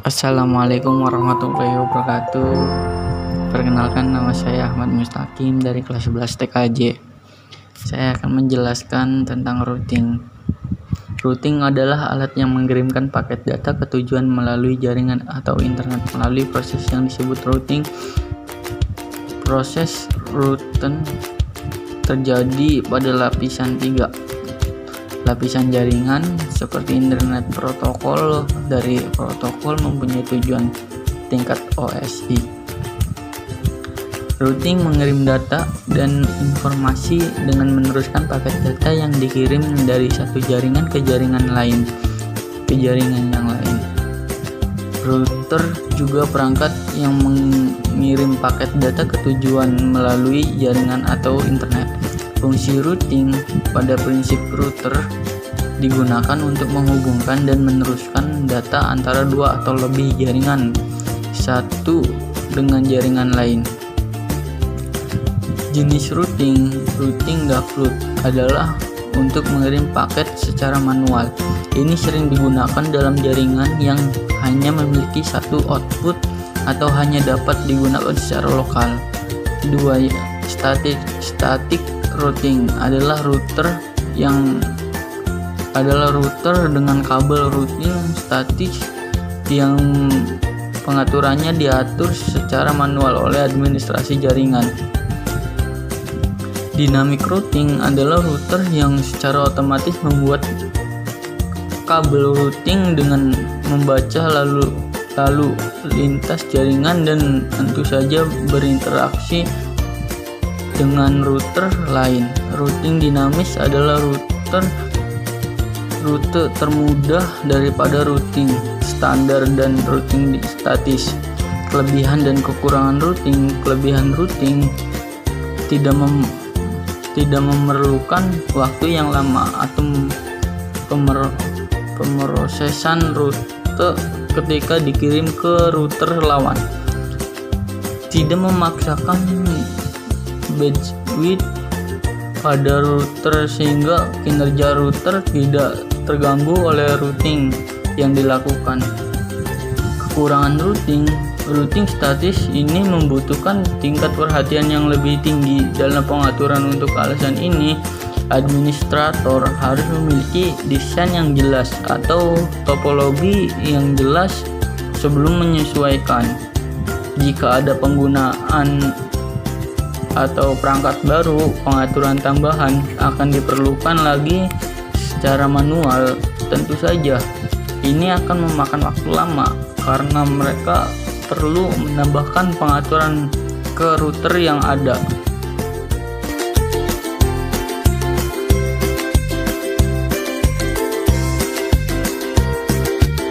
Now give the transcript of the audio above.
Assalamualaikum warahmatullahi wabarakatuh. Perkenalkan, nama saya Ahmad Mustaqim dari kelas 11 TKJ. Saya akan menjelaskan tentang routing. Routing adalah alat yang mengirimkan paket data ke tujuan melalui jaringan atau internet melalui proses yang disebut routing. Proses routing terjadi pada lapisan 3. Lapisan jaringan seperti internet protokol. Dari protokol mempunyai tujuan tingkat OSI. Routing mengirim data dan informasi dengan meneruskan paket data yang dikirim dari satu jaringan ke jaringan yang lain. Router juga perangkat yang mengirim paket data ke tujuan melalui jaringan atau internet. Fungsi routing pada prinsip router digunakan untuk menghubungkan dan meneruskan data antara dua atau lebih jaringan satu dengan jaringan lain. Jenis routing default adalah untuk mengirim paket secara manual. Ini sering digunakan dalam jaringan yang hanya memiliki satu output atau hanya dapat digunakan secara lokal. Kedua, static routing adalah router dengan kabel routing statis yang pengaturannya diatur secara manual oleh administrasi jaringan. Dynamic routing adalah router yang secara otomatis membuat kabel routing dengan membaca lalu lintas jaringan dan tentu saja berinteraksi dengan router lain. Routing dinamis adalah rute termudah daripada routing standar dan routing statis. Kelebihan dan kekurangan routing. Kelebihan routing tidak memerlukan waktu yang lama atau pemrosesan rute ketika dikirim ke router lawan. Tidak memaksakan bandwidth pada router sehingga kinerja router tidak terganggu oleh routing yang dilakukan. Kekurangan routing statis ini membutuhkan tingkat perhatian yang lebih tinggi dalam pengaturan. Untuk alasan ini, administrator harus memiliki desain yang jelas atau topologi yang jelas sebelum menyesuaikan. Jika ada penggunaan atau perangkat baru, pengaturan tambahan akan diperlukan lagi secara manual. Tentu saja ini akan memakan waktu lama karena mereka perlu menambahkan pengaturan ke router yang ada.